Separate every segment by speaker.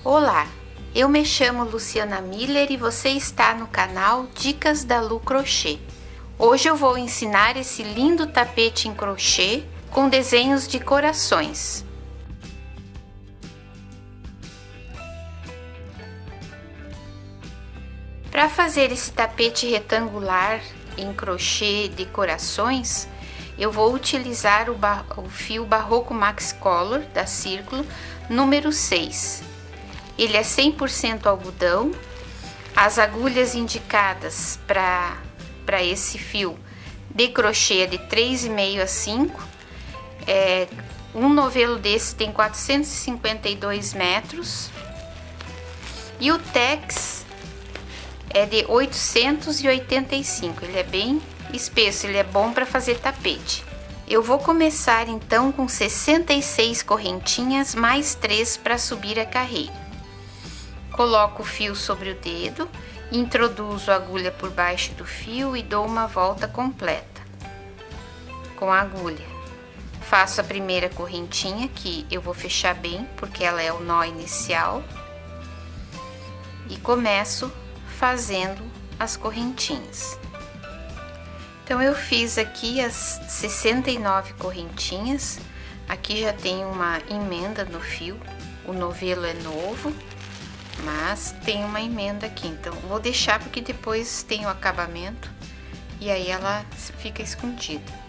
Speaker 1: Olá, eu me chamo Luciana Miller e você está no canal Dicas da Lu Crochê. Hoje eu vou ensinar esse lindo tapete em crochê com desenhos de corações. Para fazer esse tapete retangular em crochê de corações, eu vou utilizar o fio Barroco Max Color da Círculo número 6. Ele é 100% algodão. As agulhas indicadas para esse fio de crochê é de 3,5 a 5. Um novelo desse tem 452 metros. E o tex é de 885. Ele é bem espesso, ele é bom para fazer tapete. Eu vou começar então com 66 correntinhas mais 3 para subir a carreira. Coloco o fio sobre o dedo, introduzo a agulha por baixo do fio e dou uma volta completa com a agulha. Faço a primeira correntinha, que eu vou fechar bem, porque ela é o nó inicial, e começo fazendo as correntinhas. Então, eu fiz aqui as 69 correntinhas, aqui já tem uma emenda no fio, o novelo é novo, mas tem uma emenda aqui, então vou deixar porque depois tem o acabamento e aí ela fica escondida.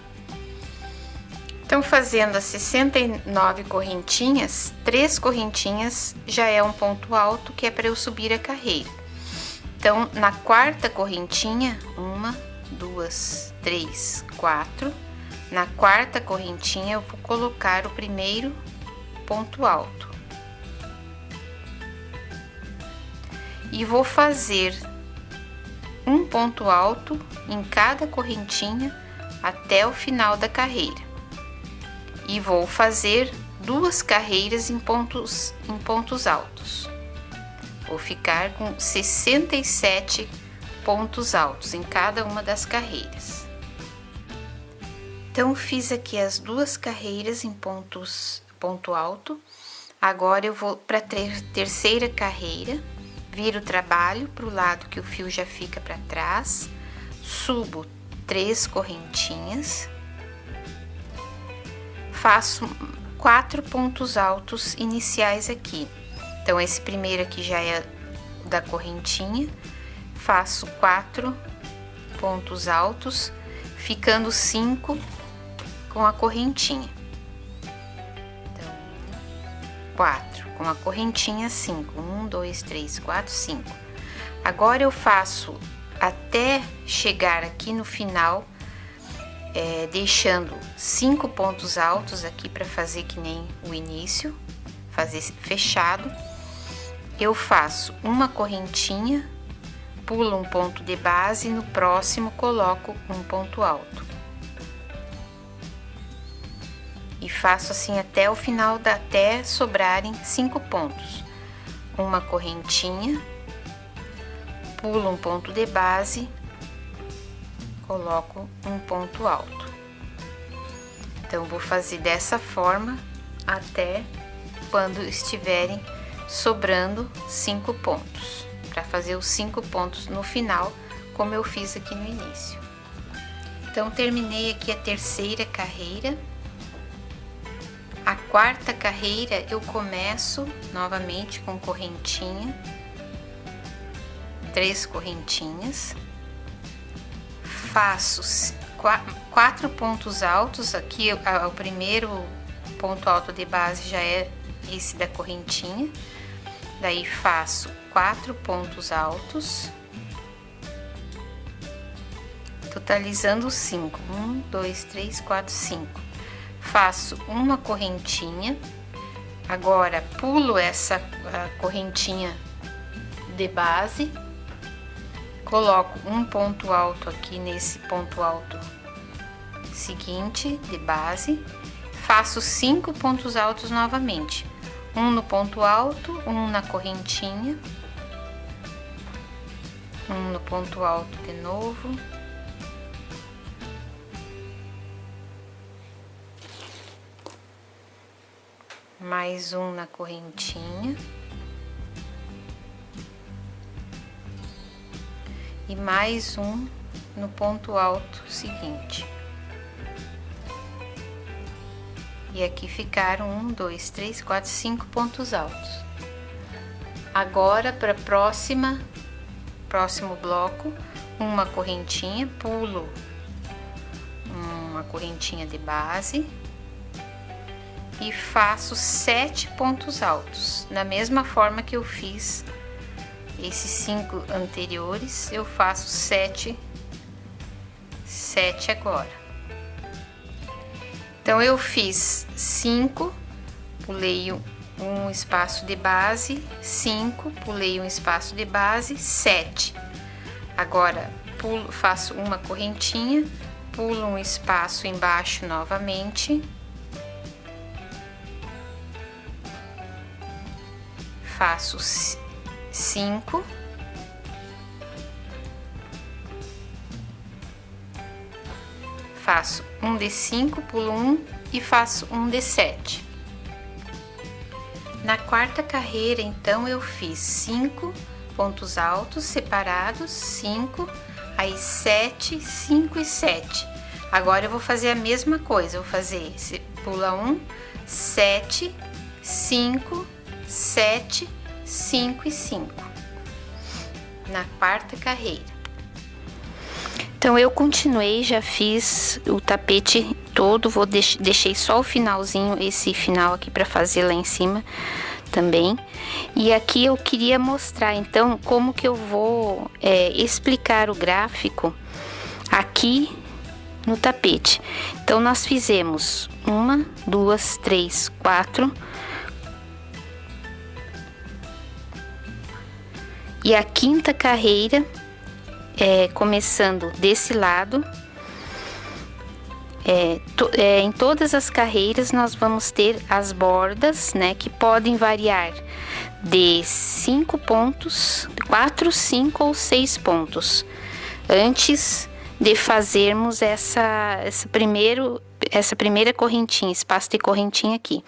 Speaker 1: Então, fazendo as 69 correntinhas, 3 correntinhas já é um ponto alto, que é para eu subir a carreira. Então, na quarta correntinha, 1, 2, 3, 4, na quarta correntinha eu vou colocar o primeiro ponto alto. E vou fazer um ponto alto em cada correntinha até o final da carreira. E vou fazer 2 carreiras em pontos altos. Vou ficar com 67 pontos altos em cada uma das carreiras. Então, fiz aqui as 2 carreiras em ponto alto. Agora eu vou para a terceira carreira. Viro o trabalho para o lado que o fio já fica para trás, subo 3 correntinhas, faço 4 pontos altos iniciais aqui. Então, esse primeiro aqui já é da correntinha, faço 4 pontos altos, ficando 5 com a correntinha. Então, 4. Com a correntinha 5, 1, 2, 3, 4, 5. Agora eu faço até chegar aqui no final, deixando 5 pontos altos aqui para fazer que nem o início, fazer fechado. Eu faço uma correntinha, pulo um ponto de base e no próximo coloco um ponto alto. E faço assim até o final, até sobrarem 5 pontos. Uma correntinha, pulo um ponto de base, coloco um ponto alto. Então, vou fazer dessa forma até quando estiverem sobrando 5 pontos, para fazer os 5 pontos no final, como eu fiz aqui no início. Então, terminei aqui a terceira carreira. A quarta carreira eu começo novamente com correntinha, 3 correntinhas, faço 4 pontos altos, aqui o primeiro ponto alto de base já é esse da correntinha, daí faço 4 pontos altos, totalizando 5, 1, 2, 3, 4, 5. Faço uma correntinha, agora pulo essa correntinha de base, coloco um ponto alto aqui nesse ponto alto seguinte de base, faço 5 pontos altos novamente, um no ponto alto, um na correntinha, um no ponto alto de novo, mais um na correntinha, e mais um no ponto alto seguinte. E aqui ficaram 1, 2, 3, 4, 5 pontos altos. Agora, para próximo bloco, uma correntinha, pulo uma correntinha de base e faço 7 pontos altos. Da mesma forma que eu fiz esses 5 anteriores, eu faço 7 agora. Então, eu fiz 5, pulei um espaço de base, 5, pulei um espaço de base, 7. Agora, faço uma correntinha, pulo um espaço embaixo novamente, faço 5, faço um de 5, pulo um e faço um de 7. Na quarta carreira, então, eu fiz 5 pontos altos separados, 5, aí 7, 5 e 7. Agora eu vou fazer a mesma coisa, vou fazer, pula 1, 7, 5, 7, 5 e 5. Na quarta carreira. Então, eu continuei, já fiz o tapete todo, deixei só o finalzinho, esse final aqui para fazer lá em cima também. E aqui eu queria mostrar, então, como que eu vou explicar o gráfico aqui no tapete. Então, nós fizemos 1, 2, 3, 4. E a quinta carreira, começando desse lado, em todas as carreiras nós vamos ter as bordas, né, que podem variar de 5 pontos, 4, 5 ou 6 pontos, antes de fazermos essa primeira correntinha, espaço de correntinha aqui.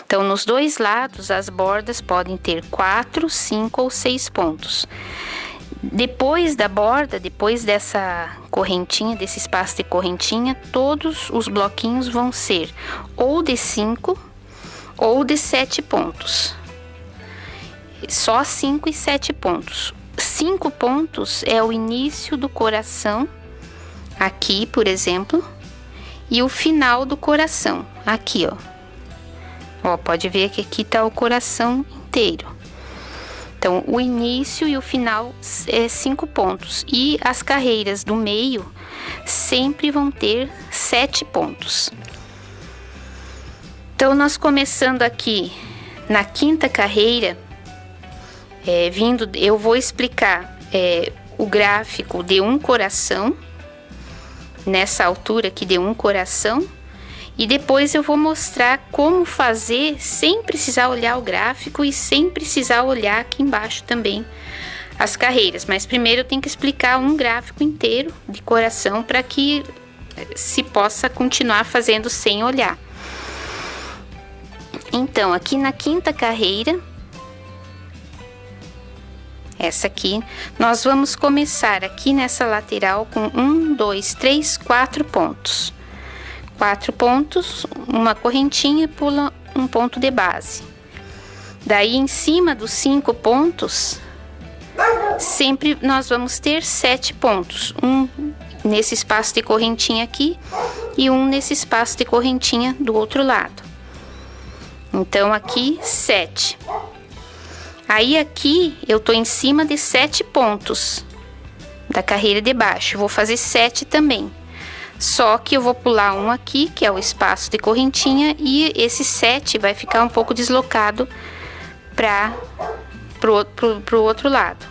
Speaker 1: Então, nos dois lados, as bordas podem ter 4, 5 ou 6 pontos. Depois da borda, depois dessa correntinha, desse espaço de correntinha, todos os bloquinhos vão ser ou de 5 ou de 7 pontos. Só 5 e 7 pontos. 5 pontos é o início do coração, aqui, por exemplo, e o final do coração, aqui, ó. Ó, pode ver que aqui tá o coração inteiro. Então, o início e o final é 5 pontos. E as carreiras do meio sempre vão ter 7 pontos. Então, nós começando aqui na quinta carreira, eu vou explicar o gráfico de um coração, nessa altura aqui de um coração. E depois eu vou mostrar como fazer sem precisar olhar o gráfico e sem precisar olhar aqui embaixo também as carreiras. Mas primeiro eu tenho que explicar um gráfico inteiro de coração para que se possa continuar fazendo sem olhar. Então, aqui na quinta carreira, essa aqui, nós vamos começar aqui nessa lateral com 1, 2, 3, 4 pontos. 4 pontos, uma correntinha, pula um ponto de base. Daí, em cima dos 5 pontos, sempre nós vamos ter 7 pontos. Um nesse espaço de correntinha aqui e um nesse espaço de correntinha do outro lado. Então, aqui, 7. Aí, aqui, eu tô em cima de 7 pontos da carreira de baixo. Vou fazer 7 também. Só que eu vou pular um aqui, que é o espaço de correntinha, e esse 7 vai ficar um pouco deslocado pro outro lado.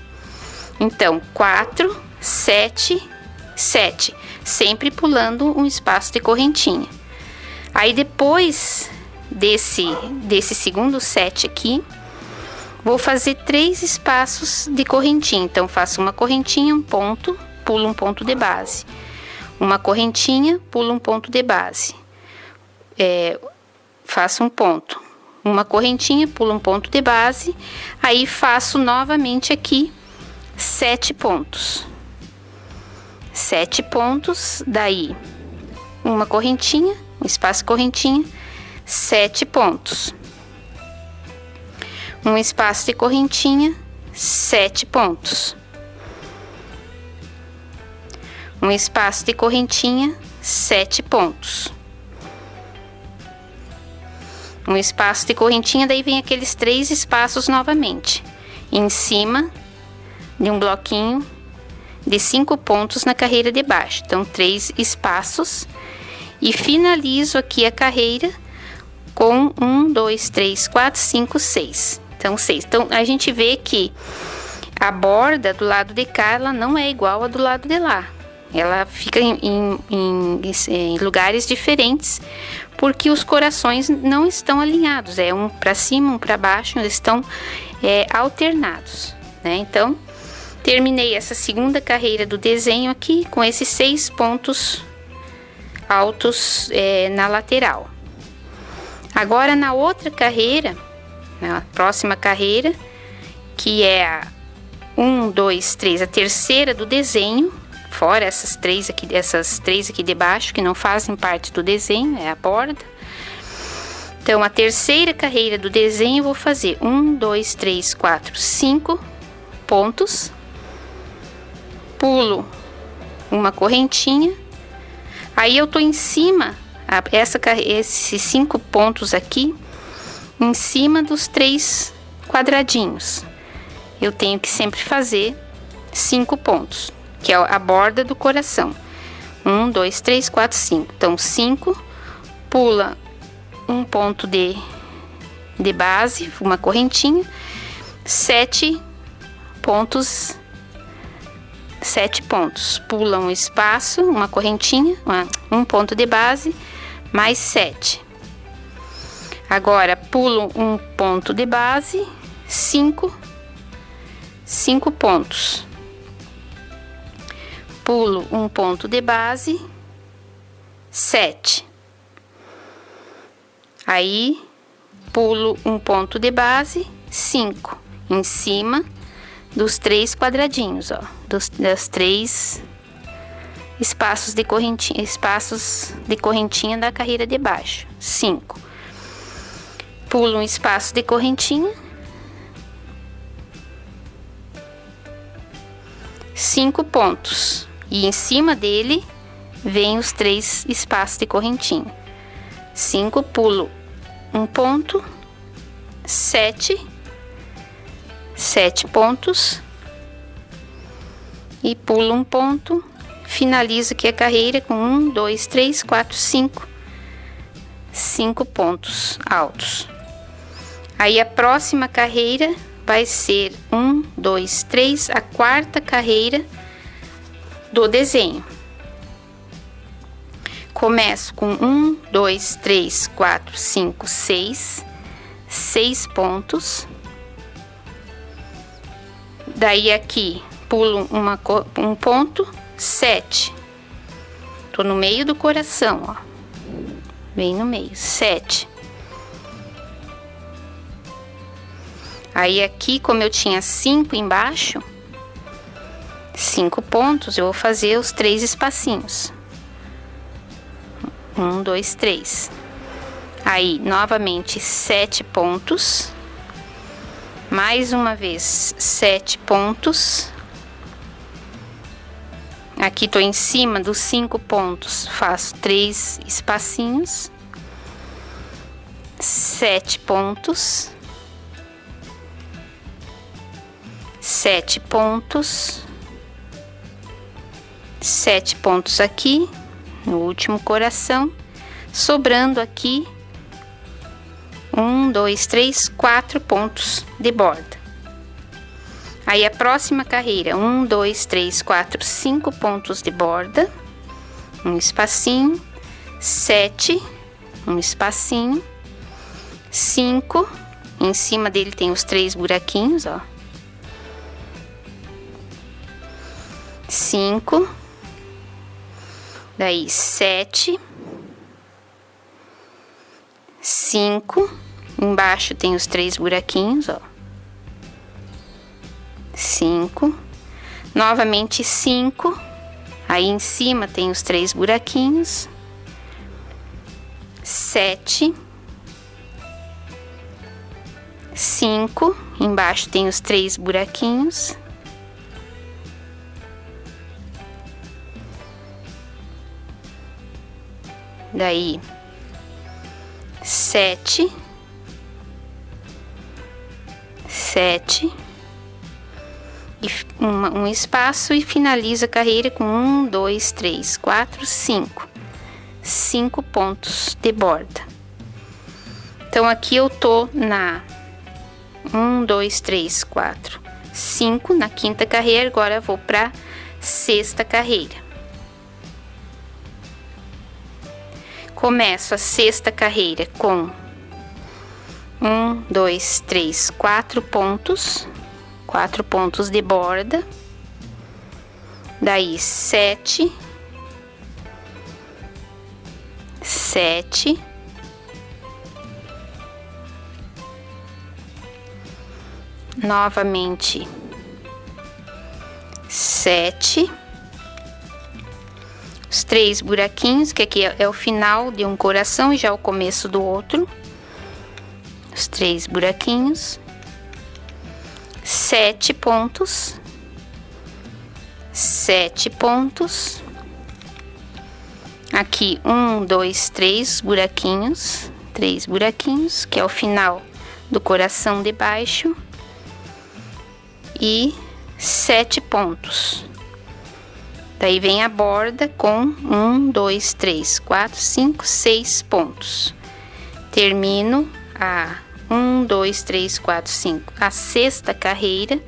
Speaker 1: Então, 4, 7, 7. Sempre pulando um espaço de correntinha. Aí, depois desse segundo 7 aqui, vou fazer 3 espaços de correntinha. Então, faço uma correntinha, um ponto, pulo um ponto de base. Uma correntinha, pulo um ponto de base. Faço um ponto. Uma correntinha, pulo um ponto de base. Aí, faço novamente aqui 7 pontos. 7 pontos, daí uma correntinha, um espaço correntinha, 7 pontos. Um espaço de correntinha, 7 pontos. Um espaço de correntinha, 7 pontos. Um espaço de correntinha, daí vem aqueles 3 espaços novamente, em cima de um bloquinho de 5 pontos na carreira de baixo. Então, 3 espaços e finalizo aqui a carreira com 1, 2, 3, 4, 5, 6. Então, 6. Então, a gente vê que a borda do lado de cá, ela não é igual a do lado de lá. Ela fica em lugares diferentes, porque os corações não estão alinhados. É um para cima, um para baixo, eles estão alternados, né? Então, terminei essa segunda carreira do desenho aqui com esses 6 pontos altos na lateral. Agora, na outra carreira, na próxima carreira, que é a 1, 2, 3, a terceira do desenho, fora essas 3 aqui de baixo, que não fazem parte do desenho, é a borda. Então, a terceira carreira do desenho, eu vou fazer 1, 2, 3, 4, 5 pontos. Pulo uma correntinha. Aí, eu tô em cima, esses 5 pontos aqui, em cima dos 3 quadradinhos. Eu tenho que sempre fazer 5 pontos, que é a borda do coração. 1, 2, 3, 4, 5. Então, 5, pula um ponto de base, uma correntinha, 7 pontos, 7 pontos. Pula um espaço, uma correntinha, um ponto de base, mais 7. Agora, pulo um ponto de base, 5 pontos. Pulo um ponto de base, 7. Aí, pulo um ponto de base, 5. Em cima dos 3 quadradinhos, ó. Das 3 espaços de correntinha da carreira de baixo. 5. Pulo um espaço de correntinha. 5 pontos. E em cima dele vem os 3 espaços de correntinha. 5, pulo um ponto, 7 pontos e pulo um ponto, finalizo aqui a carreira com 1, 2, 3, 4, 5 pontos altos. Aí a próxima carreira vai ser 1, 2, 3, a quarta carreira do desenho. Começo com 1, 2, 3, 4, 5, 6 pontos. Daí aqui pulo um ponto, 7. Tô no meio do coração, ó. Bem no meio, 7. Aí aqui, como eu tinha 5 embaixo, 5 pontos, eu vou fazer os 3 espacinhos. 1, 2, 3. Aí, novamente, 7 pontos. Mais uma vez, 7 pontos. Aqui tô em cima dos 5 pontos, faço 3 espacinhos. 7 pontos. 7 pontos. 7 pontos aqui, no último coração, sobrando aqui 1, 2, 3, 4 pontos de borda. Aí a próxima carreira, 1, 2, 3, 4, 5 pontos de borda, um espacinho, 7, um espacinho, 5, em cima dele tem os 3 buraquinhos, ó. 5, daí 7, 5, embaixo tem os 3 buraquinhos, ó. 5, novamente 5, Aí em cima tem os 3 buraquinhos, 7, 5, embaixo tem os 3 buraquinhos, daí 7, 7, e um espaço e finaliza a carreira com 1, 2, 3, 4, 5. 5 pontos de borda. Então aqui eu tô na 1, 2, 3, 4, 5 na quinta carreira, agora eu vou para sexta carreira. Começo a sexta carreira com 1, 2, 3, 4 pontos. 4 pontos de borda, daí 7, 7, novamente 7, os 3 buraquinhos, que aqui é o final de um coração e já o começo do outro, os 3 buraquinhos, 7 pontos, 7 pontos, aqui 1, 2, 3 buraquinhos, 3 buraquinhos, que é o final do coração de baixo, e 7 pontos. Daí vem a borda com 1, 2, 3, 4, 5, 6 pontos. Termino a 1, 2, 3, 4, 5. A sexta carreira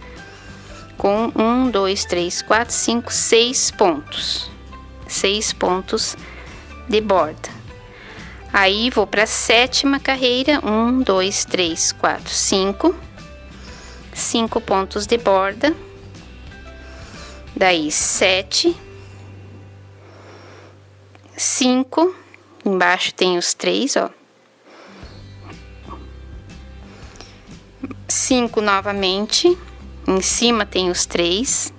Speaker 1: com 1, 2, 3, 4, 5, 6 pontos. 6 pontos de borda. Aí vou para a sétima carreira, 1, 2, 3, 4, 5. 5 pontos de borda. Daí 7, 5. Embaixo tem os 3, ó. 5 novamente, em cima tem os 3,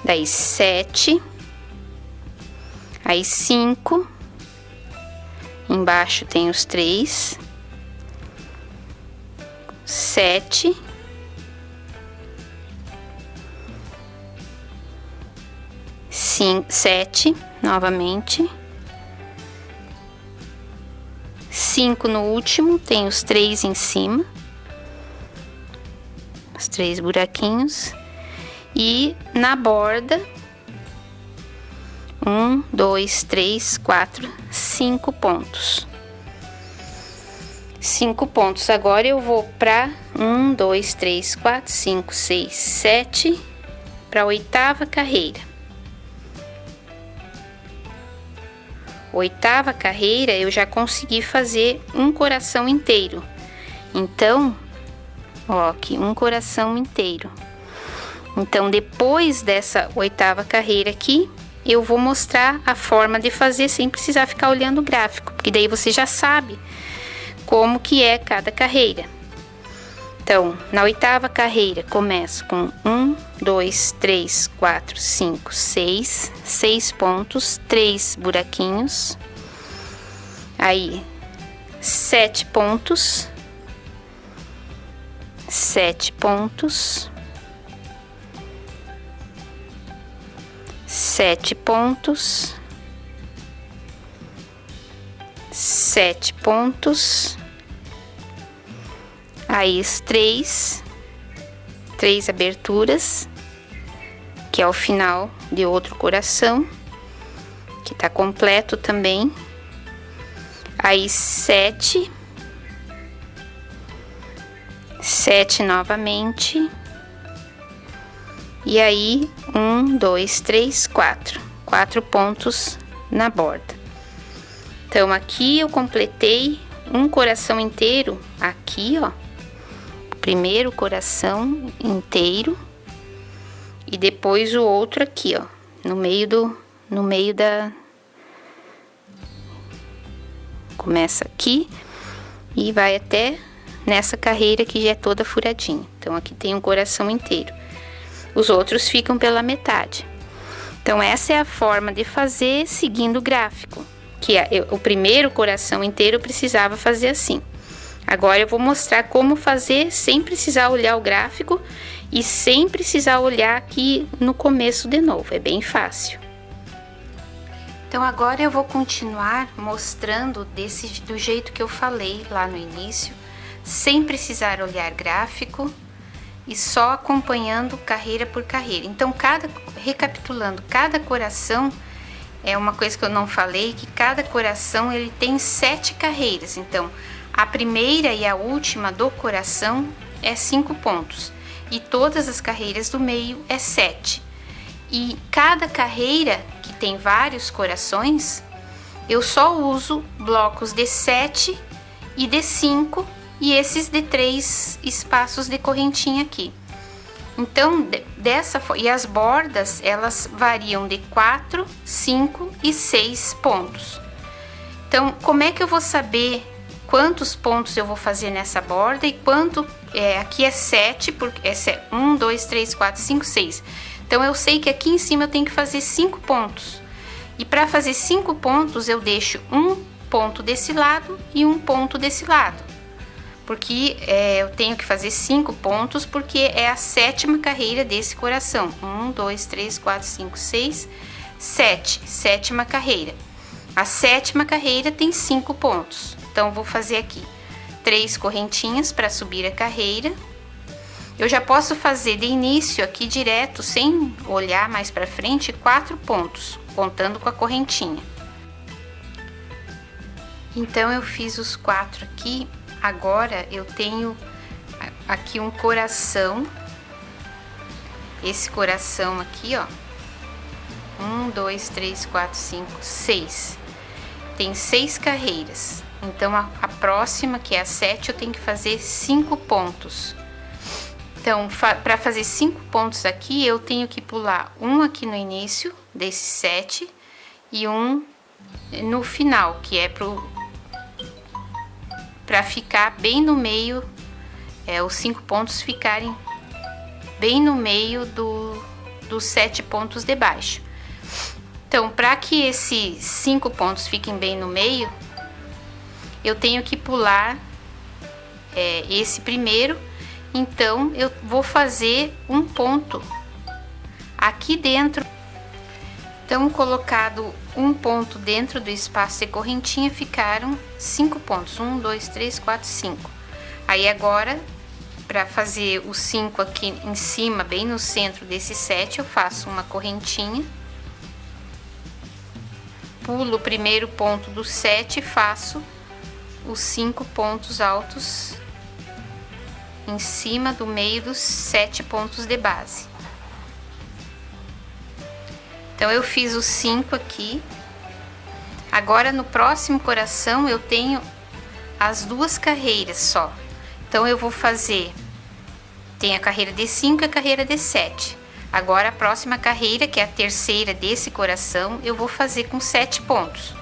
Speaker 1: daí 7, aí 5, embaixo tem os 3, 7, 7 novamente, 5 no último, tem os 3 em cima, os 3 buraquinhos, e na borda 1, 2, 3, 4, 5 pontos. 5 pontos. Agora eu vou para 1, 2, 3, 4, 5, 6, 7, para a oitava carreira. Oitava carreira eu já consegui fazer um coração inteiro. Então, ó, aqui um coração inteiro. Então, depois dessa oitava carreira aqui, eu vou mostrar a forma de fazer sem precisar ficar olhando o gráfico, porque daí você já sabe como que é cada carreira. Então, na oitava carreira, começo com 1, 2, 3, 4, 5, 6, 6 pontos, 3 buraquinhos, aí 7 pontos, 7 pontos, 7 pontos, 7 pontos, aí os 3 aberturas, que é o final de outro coração, que tá completo também, aí 7 novamente, e aí 1, 2, 3, 4 pontos na borda. Então aqui eu completei um coração inteiro aqui, ó, primeiro coração inteiro, e depois o outro aqui, ó, no meio da, começa aqui e vai até nessa carreira que já é toda furadinha. Então aqui tem um coração inteiro. os outros ficam pela metade. Então essa é a forma de fazer seguindo o gráfico, que o primeiro coração inteiro eu precisava fazer assim. Agora eu vou mostrar como fazer sem precisar olhar o gráfico e sem precisar olhar aqui no começo de novo, é bem fácil. Então agora eu vou continuar mostrando do jeito que eu falei lá no início, sem precisar olhar gráfico e só acompanhando carreira por carreira. Então recapitulando, cada coração é uma coisa que eu não falei, que cada coração ele tem 7 carreiras. Então a primeira e a última do coração é 5 pontos e todas as carreiras do meio é 7. E cada carreira que tem vários corações, eu só uso blocos de 7 e de 5 e esses de 3 espaços de correntinha aqui. Então, e as bordas, elas variam de 4, 5 e 6 pontos. Então, como é que eu vou saber quantos pontos eu vou fazer nessa borda e quanto, aqui é 7, porque é 1, 2, 3, 4, 5, 6. Então, eu sei que aqui em cima eu tenho que fazer 5 pontos. E para fazer 5 pontos, eu deixo um ponto desse lado e um ponto desse lado. Porque eu tenho que fazer 5 pontos, porque é a 7ª carreira desse coração. 1, 2, 3, 4, 5, 6, 7. 7ª carreira. A 7ª carreira tem 5 pontos. Então, vou fazer aqui 3 correntinhas para subir a carreira. Eu já posso fazer de início aqui direto, sem olhar mais para frente, 4 pontos, contando com a correntinha. Então, eu fiz os 4 aqui. Agora, eu tenho aqui um coração. Esse coração aqui, ó. 1, 2, 3, 4, 5, 6. Tem 6 carreiras. Então, a próxima, que é a 7, eu tenho que fazer 5 pontos. Então, para fazer 5 pontos aqui, eu tenho que pular um aqui no início desse 7 e um no final, que é para ficar bem no meio, os 5 pontos ficarem bem no meio dos 7 pontos de baixo. Então, para que esses 5 pontos fiquem bem no meio, eu tenho que pular esse primeiro. Então, eu vou fazer um ponto aqui dentro. Então, colocado um ponto dentro do espaço de correntinha, ficaram 5 pontos. 1, 2, 3, 4, 5. Aí, agora, para fazer os 5 aqui em cima, bem no centro desse 7, eu faço uma correntinha. Pulo o primeiro ponto do 7 e faço os 5 pontos altos em cima do meio dos 7 pontos de base. Então, eu fiz os 5 aqui. Agora, no próximo coração, eu tenho as 2 carreiras só. Então, eu vou fazer... Tem a carreira de 5 e a carreira de 7. Agora, a próxima carreira, que é a terceira desse coração, eu vou fazer com 7 pontos.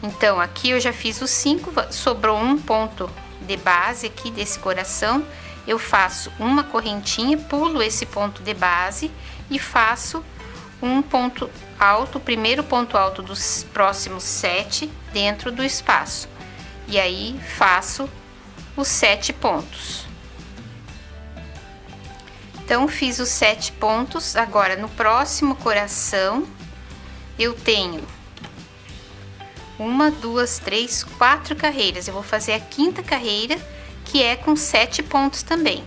Speaker 1: Então, aqui eu já fiz os 5, sobrou um ponto de base aqui desse coração. Eu faço uma correntinha, pulo esse ponto de base e faço um ponto alto, o primeiro ponto alto dos próximos 7 dentro do espaço. E aí, faço os 7 pontos. Então, fiz os 7 pontos. Agora, no próximo coração, eu tenho 1, 2, 3, 4 carreiras. Eu vou fazer a 5ª carreira, que é com 7 pontos também.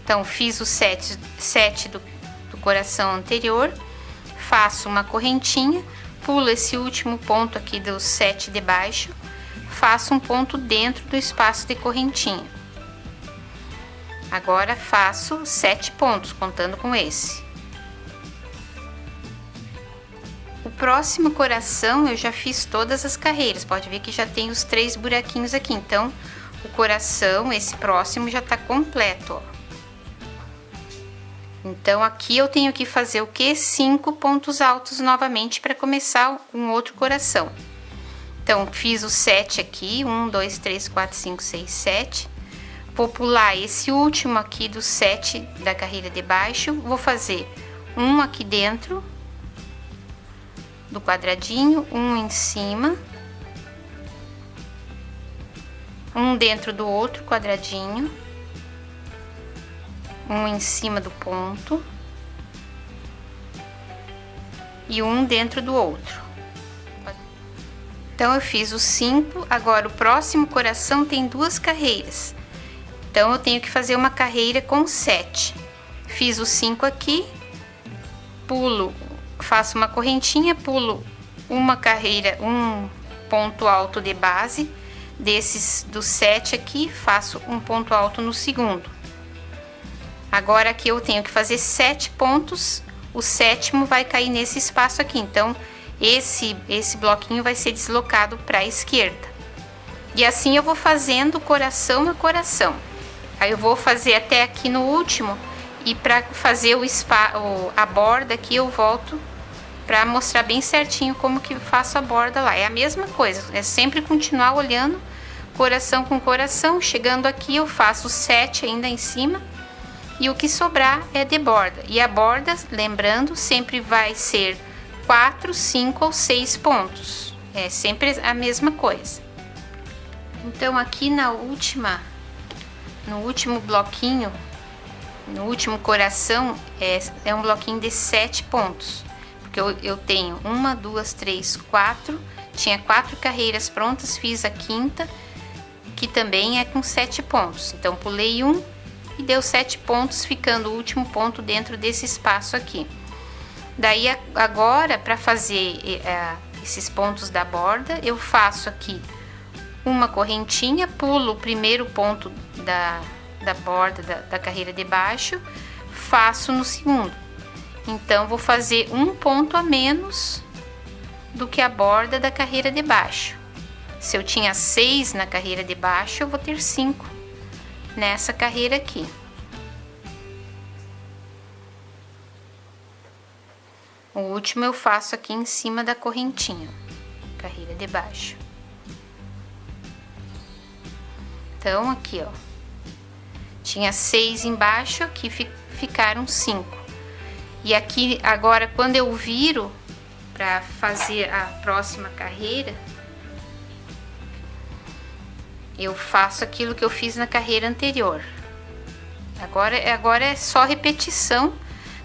Speaker 1: Então, fiz os 7 do coração anterior, faço uma correntinha, pulo esse último ponto aqui dos 7 de baixo, faço um ponto dentro do espaço de correntinha. Agora, faço 7 pontos, contando com esse. O próximo coração, eu já fiz todas as carreiras. Pode ver que já tem os 3 buraquinhos aqui. Então, o coração, esse próximo, já tá completo, ó. Então, aqui eu tenho que fazer o quê? 5 pontos altos novamente para começar um outro coração. Então, fiz os 7 aqui. 1, 2, 3, 4, 5, 6, 7. Vou pular esse último aqui do 7 da carreira de baixo, vou fazer um aqui dentro do quadradinho, um em cima, um dentro do outro quadradinho, um em cima do ponto e um dentro do outro. Então eu fiz os 5, agora o próximo coração tem 2 carreiras. Então eu tenho que fazer uma carreira com 7. Fiz os 5 aqui, pulo, faço uma correntinha, pulo uma carreira, um ponto alto de base, desses dos 7 aqui, faço um ponto alto no segundo. Agora aqui eu tenho que fazer 7 pontos, o 7º vai cair nesse espaço aqui, então esse bloquinho vai ser deslocado para a esquerda. E assim eu vou fazendo coração a coração. Aí eu vou fazer até aqui no último, e para fazer a borda aqui eu volto para mostrar bem certinho como que faço a borda lá. É a mesma coisa, é sempre continuar olhando coração com coração. Chegando aqui eu faço 7 ainda em cima, e o que sobrar é de borda. E a borda, lembrando, sempre vai ser 4, 5 ou 6 pontos. É sempre a mesma coisa. Então aqui no último bloquinho, no último coração, é um bloquinho de 7 pontos. Porque eu tenho 1, 2, 3, 4, tinha 4 carreiras prontas, fiz a 5ª, que também é com 7 pontos. Então pulei um e deu 7 pontos, ficando o último ponto dentro desse espaço aqui. Daí agora, para fazer esses pontos da borda, eu faço aqui uma correntinha, pulo o primeiro ponto da borda da carreira de baixo, faço no segundo. Então vou fazer um ponto a menos do que a borda da carreira de baixo. Se eu tinha 6 na carreira de baixo, eu vou ter 5 nessa carreira aqui. O último eu faço aqui em cima da correntinha, carreira de baixo. Então aqui, ó, tinha 6 embaixo, aqui ficaram 5. E aqui agora, quando eu viro para fazer a próxima carreira, eu faço aquilo que eu fiz na carreira anterior. Agora é só repetição,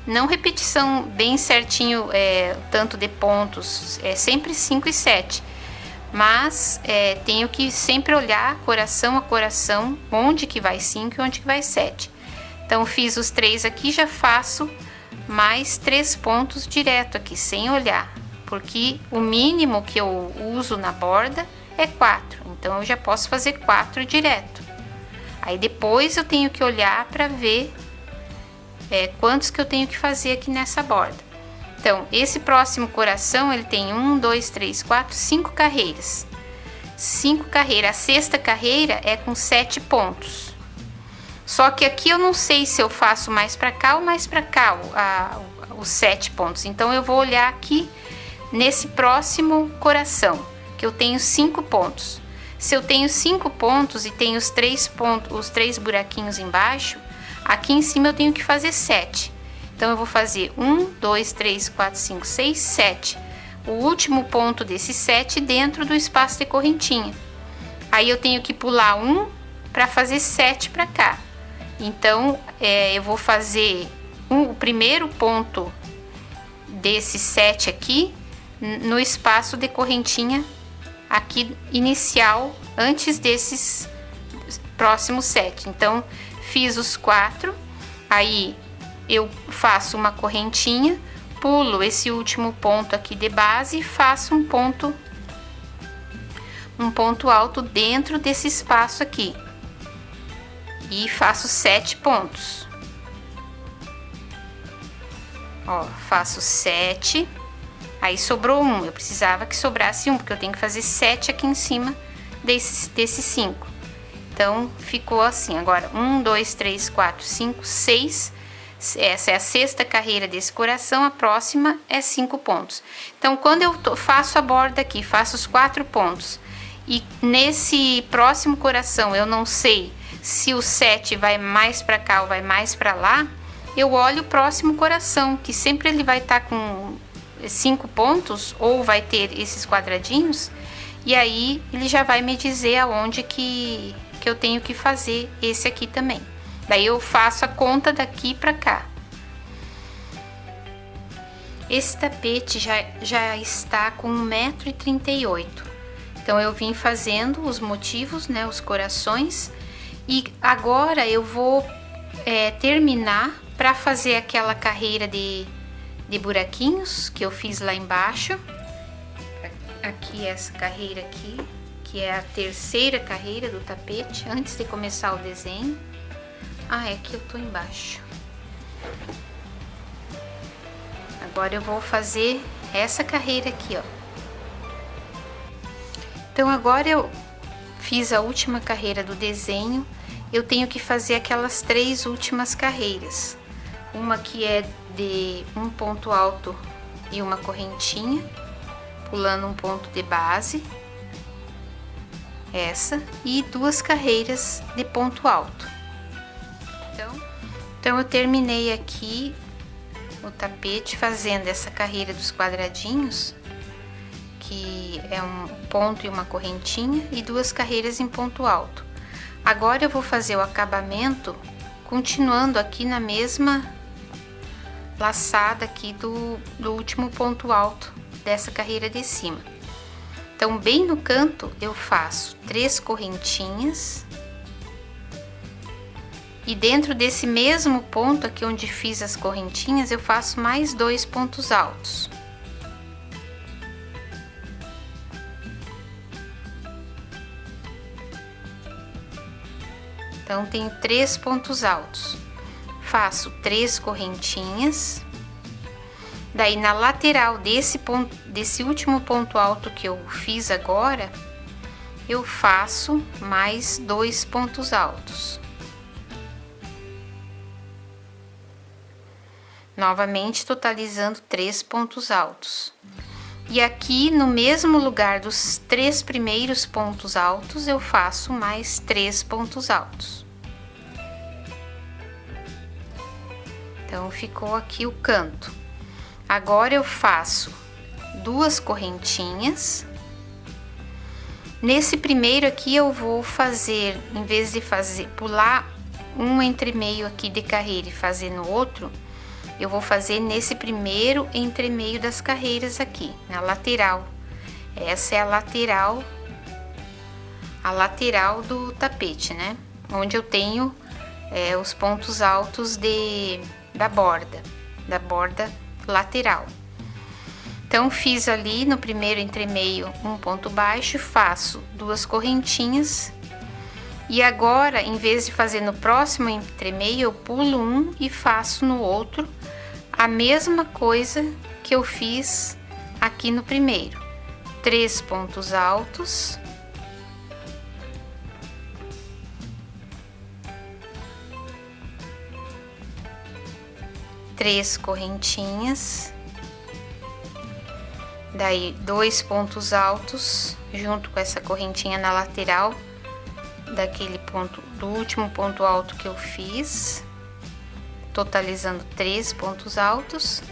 Speaker 1: não repetição bem certinho, tanto de pontos, é sempre 5 e 7. Mas tenho que sempre olhar coração a coração, onde que vai 5 e onde que vai 7. Então fiz os 3 aqui, já faço mais 3 pontos direto aqui, sem olhar, porque o mínimo que eu uso na borda é 4, então eu já posso fazer 4 direto. Aí depois eu tenho que olhar para ver quantos que eu tenho que fazer aqui nessa borda. Então, esse próximo coração, ele tem 1, 2, 3, 4, 5 carreiras. 5 carreiras. A 6ª carreira é com 7 pontos. Só que aqui eu não sei se eu faço mais para cá ou mais para cá os 7 pontos. Então, eu vou olhar aqui nesse próximo coração, que eu tenho 5 pontos. Se eu tenho 5 pontos e tenho os 3 buraquinhos embaixo, aqui em cima eu tenho que fazer 7. Então, eu vou fazer 1, 2, 3, 4, 5, 6, 7. O último ponto desse 7 dentro do espaço de correntinha. Aí, eu tenho que pular 1 para fazer 7 para cá. Então, eu vou fazer o primeiro ponto desse 7 aqui, no espaço de correntinha aqui inicial, antes desses próximos 7. Então, fiz os 4, aí eu faço uma correntinha, pulo esse último ponto aqui de base e faço um ponto alto dentro desse espaço aqui. E faço 7 pontos. Ó, faço 7, aí sobrou 1, eu precisava que sobrasse 1, porque eu tenho que fazer 7 aqui em cima desses 5. Então, ficou assim, agora 1, 2, 3, 4, 5, 6... Essa é a 6ª carreira desse coração, a próxima é 5 pontos. Então, quando eu faço a borda aqui, faço os 4 pontos, e nesse próximo coração eu não sei se o 7 vai mais para cá ou vai mais para lá, eu olho o próximo coração, que sempre ele vai estar com 5 pontos ou vai ter esses quadradinhos, e aí ele já vai me dizer aonde que eu tenho que fazer esse aqui também. Daí eu faço a conta daqui para cá. Esse tapete já está com 1,38 m. Então eu vim fazendo os motivos, né, os corações, e agora eu vou terminar para fazer aquela carreira de buraquinhos que eu fiz lá embaixo. Aqui essa carreira aqui, que é a terceira carreira do tapete, antes de começar o desenho. Ah, é que eu tô embaixo. Agora eu vou fazer essa carreira aqui, ó. Então agora eu fiz a última carreira do desenho, eu tenho que fazer aquelas 3 últimas carreiras. Uma que é de um ponto alto e uma correntinha, pulando um ponto de base, essa, e 2 carreiras de ponto alto. Então eu terminei aqui o tapete fazendo essa carreira dos quadradinhos, que é um ponto e uma correntinha, e 2 carreiras em ponto alto. Agora eu vou fazer o acabamento continuando aqui na mesma laçada aqui do último ponto alto dessa carreira de cima. Então bem no canto eu faço 3 correntinhas, e dentro desse mesmo ponto aqui onde fiz as correntinhas eu faço mais 2 pontos altos. Então tenho 3 pontos altos, faço 3 correntinhas, daí na lateral desse último ponto alto que eu fiz agora, eu faço mais 2 pontos altos. Novamente totalizando 3 pontos altos. E aqui no mesmo lugar dos 3 primeiros pontos altos, eu faço mais 3 pontos altos. Então ficou aqui o canto. Agora eu faço 2 correntinhas. Nesse primeiro aqui eu vou fazer, em vez de pular um entremeio aqui de carreira e fazer no outro, eu vou fazer nesse primeiro entremeio das carreiras aqui, na lateral. Essa é a lateral do tapete, né? Onde eu tenho os pontos altos da borda lateral. Então fiz ali no primeiro entremeio um ponto baixo, faço 2 correntinhas, e agora em vez de fazer no próximo entremeio eu pulo um e faço no outro a mesma coisa que eu fiz aqui no primeiro. 3 pontos altos, três correntinhas, daí 2 pontos altos junto com essa correntinha na lateral daquele ponto, do último ponto alto que eu fiz, totalizando 3 pontos altos,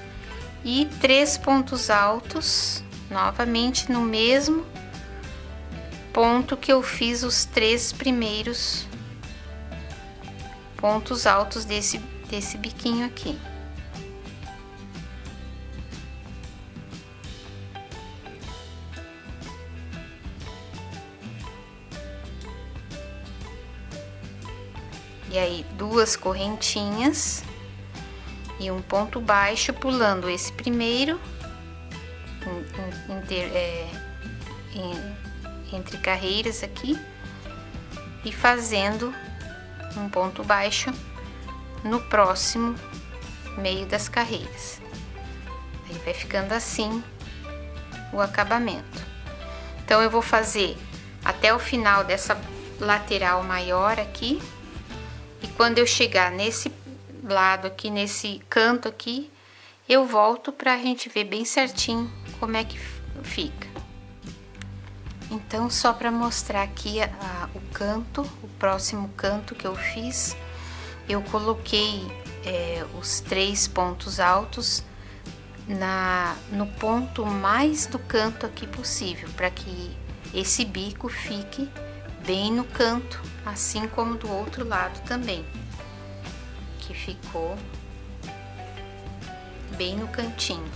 Speaker 1: e 3 pontos altos novamente no mesmo ponto que eu fiz os 3 primeiros pontos altos desse biquinho aqui. E aí 2 correntinhas e um ponto baixo, pulando esse primeiro entre carreiras aqui e fazendo um ponto baixo no próximo meio das carreiras. Aí vai ficando assim o acabamento. Então eu vou fazer até o final dessa lateral maior aqui, e quando eu chegar nesse lado aqui, nesse canto aqui, eu volto pra gente ver bem certinho como é que fica. Então, só para mostrar aqui o canto, o próximo canto que eu fiz, eu coloquei os 3 pontos altos no ponto mais do canto aqui possível, para que esse bico fique bem no canto, assim como do outro lado também, que ficou bem no cantinho.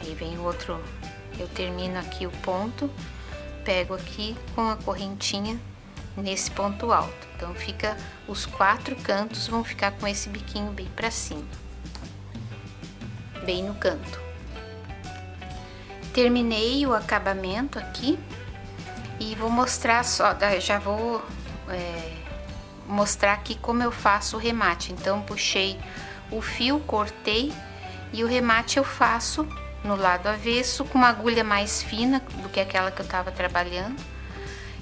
Speaker 1: Aí vem o outro, eu termino aqui o ponto, pego aqui com a correntinha nesse ponto alto. Então fica, os 4 cantos vão ficar com esse biquinho bem pra cima, bem no canto. Terminei o acabamento aqui e vou mostrar só, já vou mostrar aqui como eu faço o remate. Então puxei o fio, cortei e o remate eu faço no lado avesso com uma agulha mais fina do que aquela que eu tava trabalhando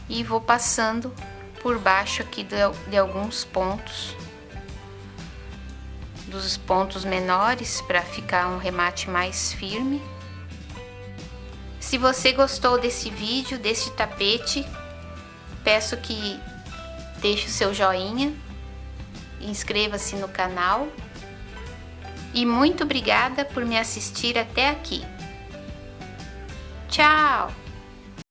Speaker 1: e vou passando por baixo aqui de alguns pontos, dos pontos menores, para ficar um remate mais firme. Se você gostou desse vídeo, desse tapete, peço que deixe o seu joinha, inscreva-se no canal e muito obrigada por me assistir até aqui. Tchau!